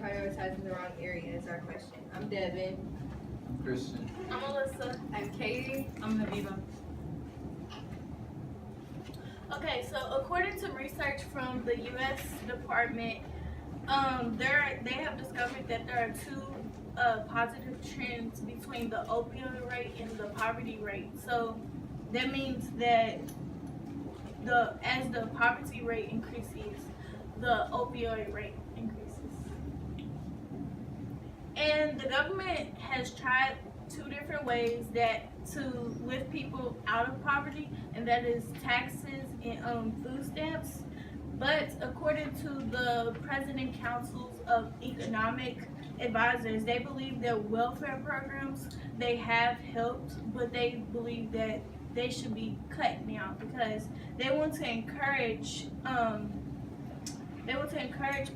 prioritizing the wrong area is our question. I'm Devin. Christian. I'm Alyssa. I'm Katie. I'm Naviva. Okay, so according to research from the U.S. Department, they have discovered that there are two positive trends between the opioid rate and the poverty rate. So that means that as the poverty rate increases, the opioid rate increases. And the government has tried two different ways to lift people out of poverty, and that is taxes and food stamps. But according to the President Councils of Economic Advisors, they believe that welfare programs, they have helped, but they believe that they should be cut now because they want to encourage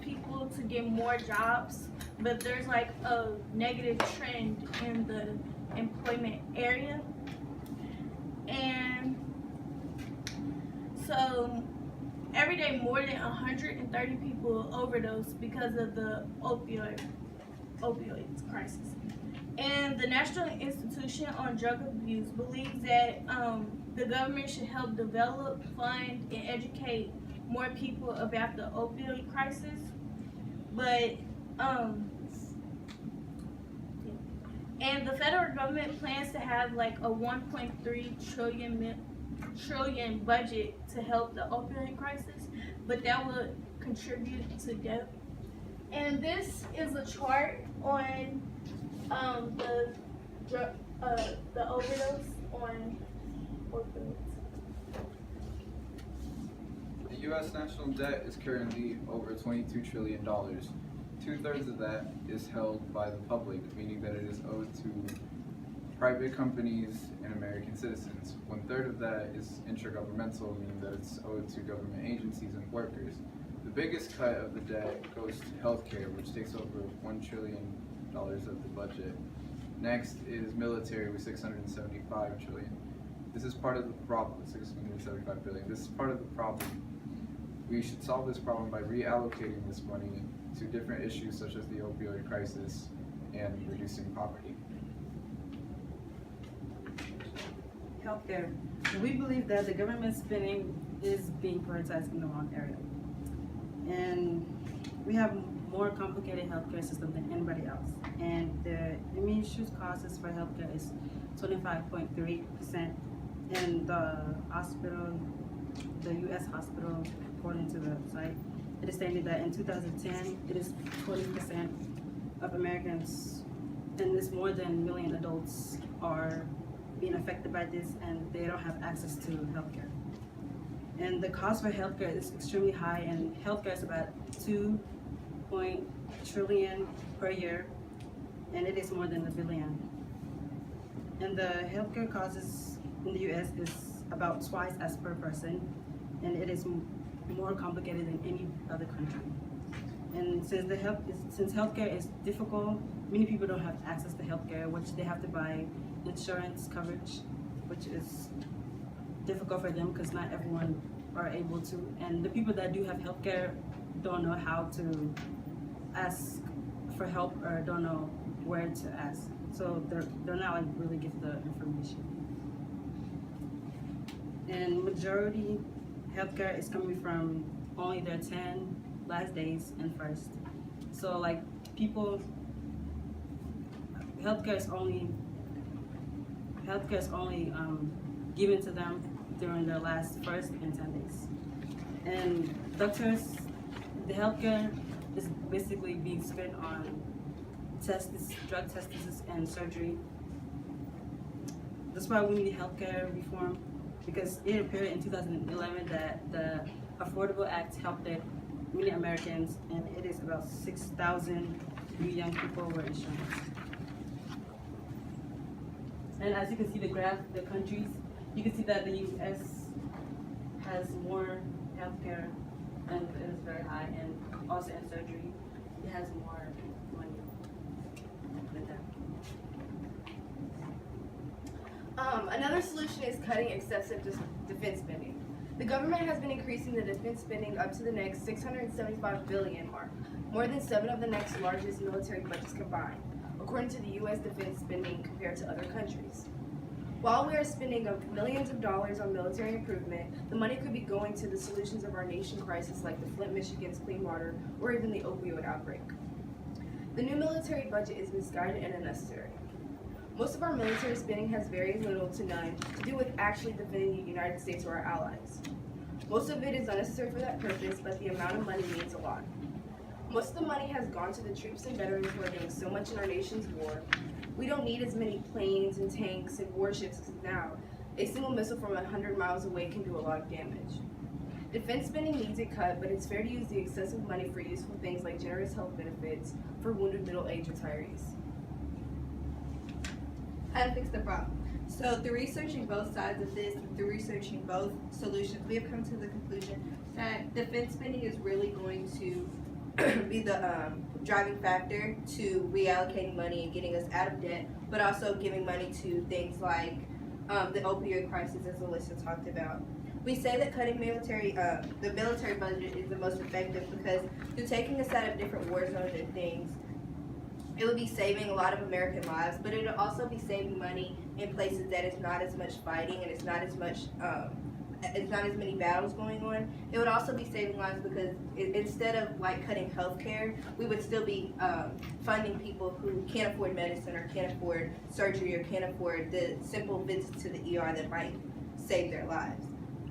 people to get more jobs, but there's like a negative trend in the employment area. And so every day more than 130 people overdose because of the opioids crisis. And the National Institution on Drug Abuse believes that the government should help develop, fund, and educate more people about the opioid crisis. But and the federal government plans to have like a 1.3 trillion budget to help the opioid crisis, but that would contribute to death. And this is a chart on the overdose on opioids. The U.S. national debt is currently over $22 trillion. 2/3 of that is held by the public, meaning that it is owed to private companies and American citizens. 1/3 of that is intergovernmental, meaning that it's owed to government agencies and workers. The biggest cut of the debt goes to healthcare, which takes over $1 trillion of the budget. Next is military with $675 trillion. This is part of the problem. $675 billion. This is part of the problem. We should solve this problem by reallocating this money to different issues such as the opioid crisis and reducing poverty. Healthcare. We believe that the government spending is being prioritized in the wrong area. And we have more complicated healthcare system than anybody else. And the insurance costs for healthcare is 25.3%. And the hospital, the U.S. hospital, according to the site, it is stated that in 2010, it is 20% of Americans, and it's more than 1 million adults are being affected by this, and they don't have access to healthcare. And the cost for healthcare is extremely high, and healthcare is about $2 trillion per year, and it is more than $1 billion. And the healthcare costs in the U.S. is about twice as per person, and it is more complicated than any other country. And since healthcare is difficult, many people don't have access to healthcare, which they have to buy insurance coverage, which is difficult for them because not everyone are able to. And the people that do have healthcare don't know how to ask for help or don't know where to ask. So they're not like really give the information. And majority healthcare is coming from only their 10 last days and first. So like people, healthcare is only given to them during their last first and 10 days. And doctors, the healthcare is basically being spent on tests, drug tests, and surgery. That's why we need healthcare reform, because it appeared in 2011 that the Affordable Act helped many Americans, and it is about 6,000 new young people were insured. And as you can see the graph, the countries, you can see that the U.S. has more healthcare, and it is very high, and also in surgery, it has more money than that. Another solution is cutting excessive defense spending. The government has been increasing the defense spending up to the next $675 billion mark. more than 7 of the next largest military budgets combined, according to the U.S. defense spending compared to other countries. While we are spending millions of dollars on military improvement, the money could be going to the solutions of our nation crisis like the Flint, Michigan's clean water, or even the opioid outbreak. The new military budget is misguided and unnecessary. Most of our military spending has very little to none to do with actually defending the United States or our allies. Most of it is unnecessary for that purpose, but the amount of money means a lot. Most of the money has gone to the troops and veterans who are doing so much in our nation's war. We don't need as many planes and tanks and warships as now. A single missile from 100 miles away can do a lot of damage. Defense spending needs a cut, but it's fair to use the excessive money for useful things like generous health benefits for wounded middle-aged retirees. How to fix the problem. So through researching both sides of this, through researching both solutions, we have come to the conclusion that defense spending is really going to be the driving factor to reallocating money and getting us out of debt, but also giving money to things like the opioid crisis, as Alyssa talked about. We say that cutting the military budget is the most effective because through taking us out of different war zones and things, it would be saving a lot of American lives, but it would also be saving money in places that is not as much fighting and it's not as much it's not as many battles going on. It would also be saving lives because instead of like cutting healthcare, we would still be funding people who can't afford medicine or can't afford surgery or can't afford the simple visits to the ER that might save their lives.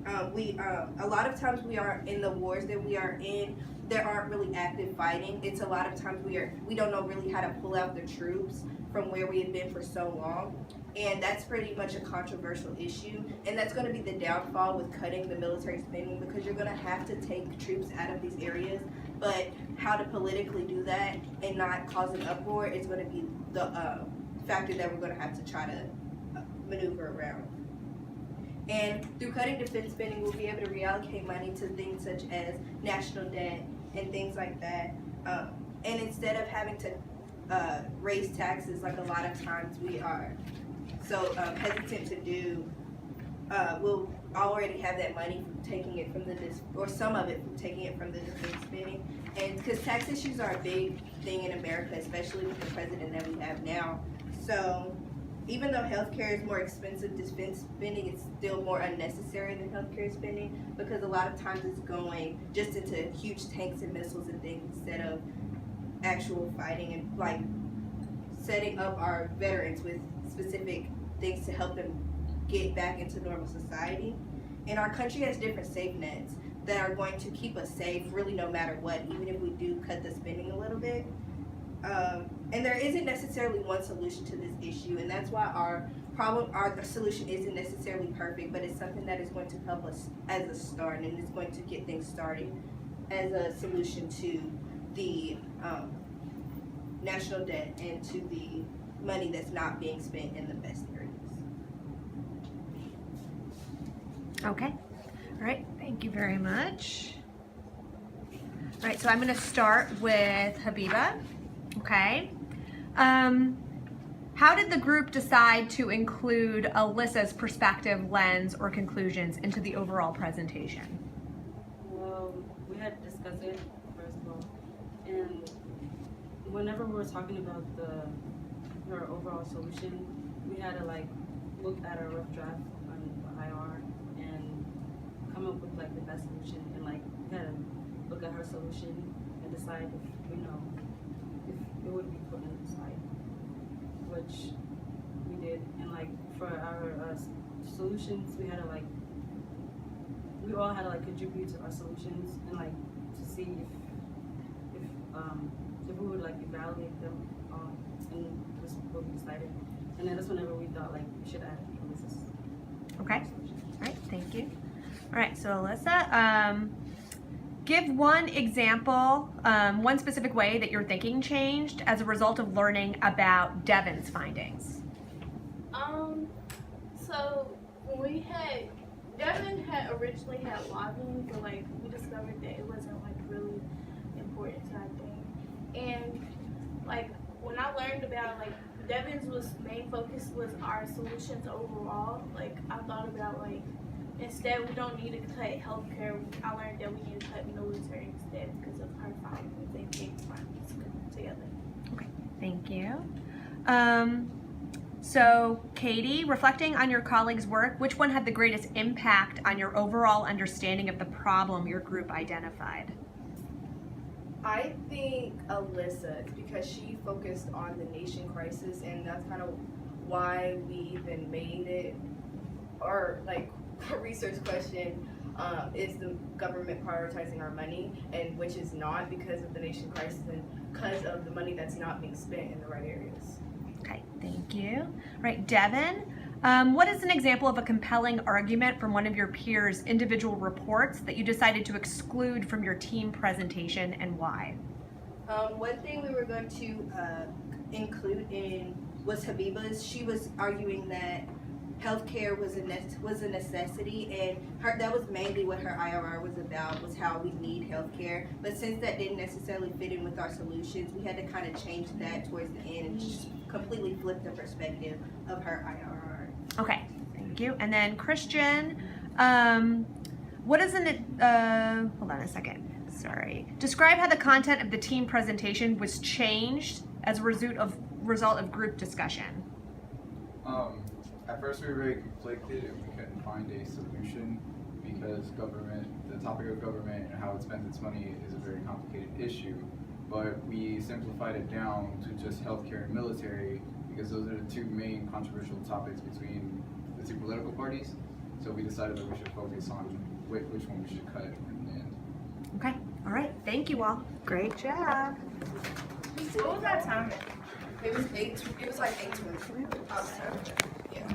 A lot of times we are in the wars that we are in, there aren't really active fighting. It's a lot of times we don't know really how to pull out the troops from where we have been for so long. And that's pretty much a controversial issue. And that's going to be the downfall with cutting the military spending because you're going to have to take troops out of these areas. But how to politically do that and not cause an uproar is going to be the factor that we're going to have to try to maneuver around. And through cutting defense spending, we'll be able to reallocate money to things such as national debt and things like that. And instead of having to raise taxes like a lot of times we are so hesitant to do, we'll already have that money from taking it from or some of it from taking it from the defense spending. And because tax issues are a big thing in America, especially with the president that we have now. So even though healthcare is more expensive, defense spending is still more unnecessary than healthcare spending because a lot of times it's going just into huge tanks and missiles and things instead of actual fighting and like setting up our veterans with specific things to help them get back into normal society. And our country has different safe nets that are going to keep us safe really no matter what, even if we do cut the spending a little bit. And there isn't necessarily one solution to this issue, and that's why our solution isn't necessarily perfect, but it's something that is going to help us as a start, and it's going to get things started as a solution to the national debt and to the money that's not being spent in the best areas. Okay. All right. Thank you very much. All right. So I'm going to start with Habiba. Okay. How did the group decide to include Alyssa's perspective, lens, or conclusions into the overall presentation? Well, we had discussed it first of all, and whenever we were talking about her overall solution, we had to like look at a rough draft on the IR and come up with like the best solution, and like we had to look at her solution and decide if if it would be put on the side, which we did. And like for our solutions, we all had to like contribute to our solutions and like to see if we would like evaluate them, and this is what we decided. And then that's whenever we thought like we should add Alyssa's. Okay. All right. Thank you. All right. So Alyssa, give one example, one specific way that your thinking changed as a result of learning about Devon's findings. So when Devon had originally had lobbying, but like we discovered that it wasn't like really important to our thing. And like when I learned about like Devon's main focus was our solutions overall, like I thought about like instead we don't need to cut healthcare. I learned that we need to cut military instead because of our finances and big finances together. Thank you. So, Katie, reflecting on your colleagues' work, which one had the greatest impact on your overall understanding of the problem your group identified? I think Alyssa, because she focused on the nation crisis, and that's kind of why we even made it, or like a research question, is the government prioritizing our money, and which is not, because of the nation crisis and because of the money that's not being spent in the right areas. Okay, thank you. All right, Devin, what is an example of a compelling argument from one of your peers' individual reports that you decided to exclude from your team presentation, and why? One thing we were going to include in was Habiba's. She was arguing that healthcare was a necessity, and that was mainly what her IRR was about, was how we need healthcare. But since that didn't necessarily fit in with our solutions, we had to kind of change that towards the end and just completely flip the perspective of her IRR. Okay, thank you. And then Christian, what is hold on a second. Sorry. Describe how the content of the team presentation was changed as a result of group discussion. At first we were very conflicted and we couldn't find a solution because the topic of government and how it spends its money is a very complicated issue. But we simplified it down to just healthcare and military because those are the two main controversial topics between the two political parties. So we decided that we should focus on which one we should cut in the end. Okay, all right. Thank you all. Great job. What was that time? It was like 8:20. Yeah.